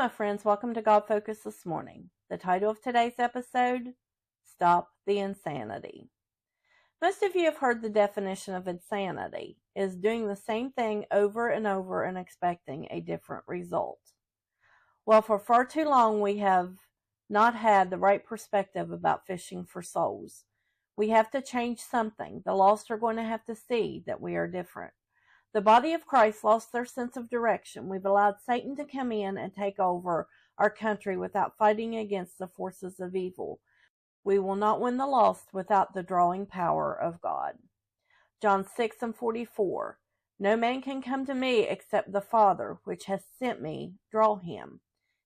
my friends. Welcome to God Focus this morning. The title of today's episode, Stop the Insanity. Most of you have heard the definition of insanity is doing the same thing over and over and expecting a different result. Well, for far too long we have not had the right perspective about fishing for souls. We have to change something. The lost are going to have to see that we are different. The body of Christ lost their sense of direction. We've allowed Satan to come in and take over our country without fighting against the forces of evil. We will not win the lost without the drawing power of God. John 6:44. No man can come to me except the Father, which has sent me, draw him,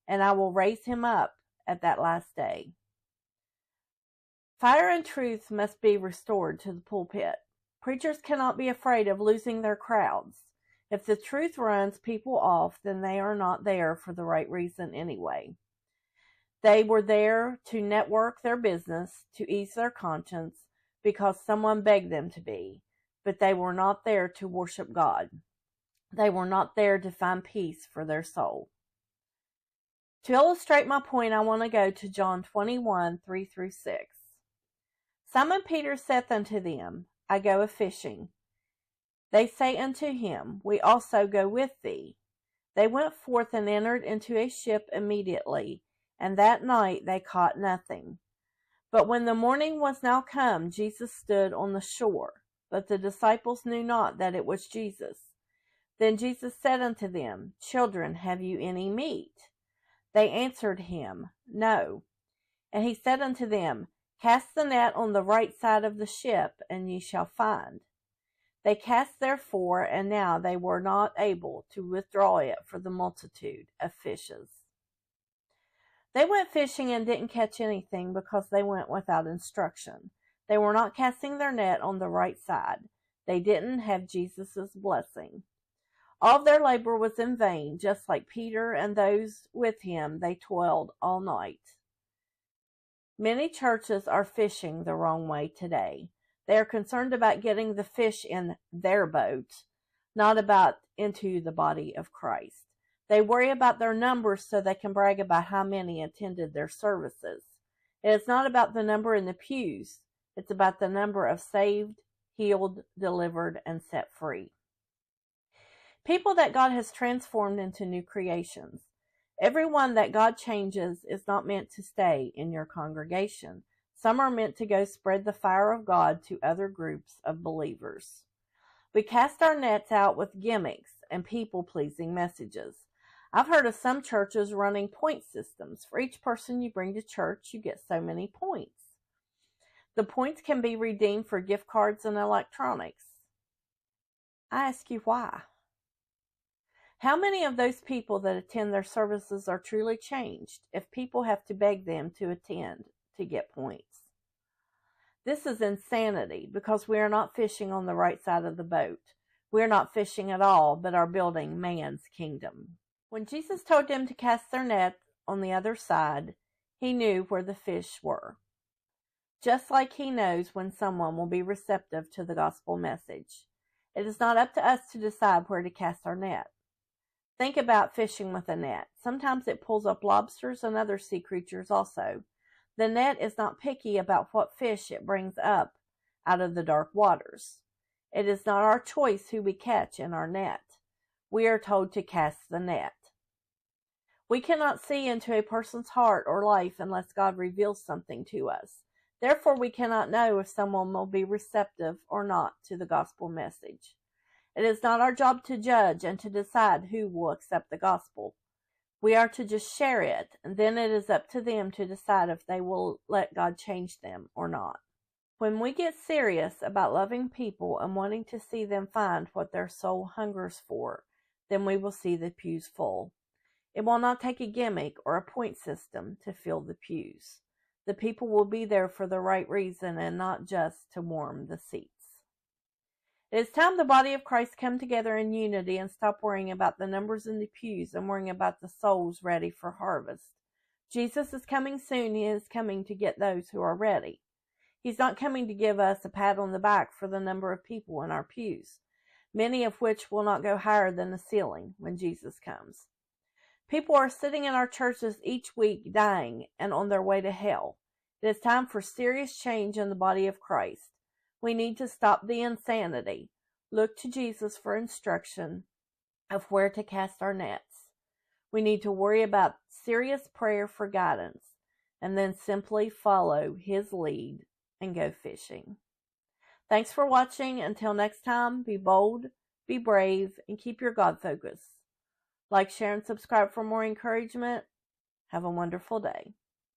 and I will raise him up at that last day. Fire and truth must be restored to the pulpit. Preachers cannot be afraid of losing their crowds. If the truth runs people off, then they are not there for the right reason anyway. They were there to network their business, to ease their conscience, because someone begged them to be. But they were not there to worship God. They were not there to find peace for their soul. To illustrate my point, I want to go to John 21:3-6. Simon Peter saith unto them, I go a-fishing. They say unto him, We also go with thee. They went forth and entered into a ship immediately, and that night they caught nothing. But when the morning was now come, Jesus stood on the shore, but the disciples knew not that it was Jesus. Then Jesus said unto them, Children, have you any meat? They answered him, No. And he said unto them, Cast the net on the right side of the ship, and ye shall find. They cast therefore, and now they were not able to withdraw it for the multitude of fishes. They went fishing and didn't catch anything because they went without instruction. They were not casting their net on the right side. They didn't have Jesus' blessing. All their labor was in vain. Just like Peter and those with him, they toiled all night. Many churches are fishing the wrong way today. They are concerned about getting the fish in their boat, not about into the body of Christ. They worry about their numbers so they can brag about how many attended their services. It is not about the number in the pews. It's about the number of saved, healed, delivered, and set free. People that God has transformed into new creations. Everyone that God changes is not meant to stay in your congregation. Some are meant to go spread the fire of God to other groups of believers. We cast our nets out with gimmicks and people-pleasing messages. I've heard of some churches running point systems. For each person you bring to church, you get so many points. The points can be redeemed for gift cards and electronics. I ask you why? How many of those people that attend their services are truly changed if people have to beg them to attend to get points? This is insanity because we are not fishing on the right side of the boat. We are not fishing at all, but are building man's kingdom. When Jesus told them to cast their net on the other side, he knew where the fish were. Just like he knows when someone will be receptive to the gospel message. It is not up to us to decide where to cast our net. Think about fishing with a net. Sometimes it pulls up lobsters and other sea creatures also. The net is not picky about what fish it brings up out of the dark waters. It is not our choice who we catch in our net. We are told to cast the net. We cannot see into a person's heart or life unless God reveals something to us. Therefore, we cannot know if someone will be receptive or not to the gospel message. It is not our job to judge and to decide who will accept the gospel. We are to just share it, and then it is up to them to decide if they will let God change them or not. When we get serious about loving people and wanting to see them find what their soul hungers for, then we will see the pews full. It will not take a gimmick or a point system to fill the pews. The people will be there for the right reason and not just to warm the seats. It is time the body of Christ come together in unity and stop worrying about the numbers in the pews and worrying about the souls ready for harvest. Jesus is coming soon. He is coming to get those who are ready. He's not coming to give us a pat on the back for the number of people in our pews, many of which will not go higher than the ceiling when Jesus comes. People are sitting in our churches each week dying and on their way to hell. It is time for serious change in the body of Christ. We need to stop the insanity. Look to Jesus for instruction of where to cast our nets. We need to worry about serious prayer for guidance and then simply follow His lead and go fishing. Thanks for watching. Until next time, be bold, be brave, and keep your God focus. Like, share, and subscribe for more encouragement. Have a wonderful day.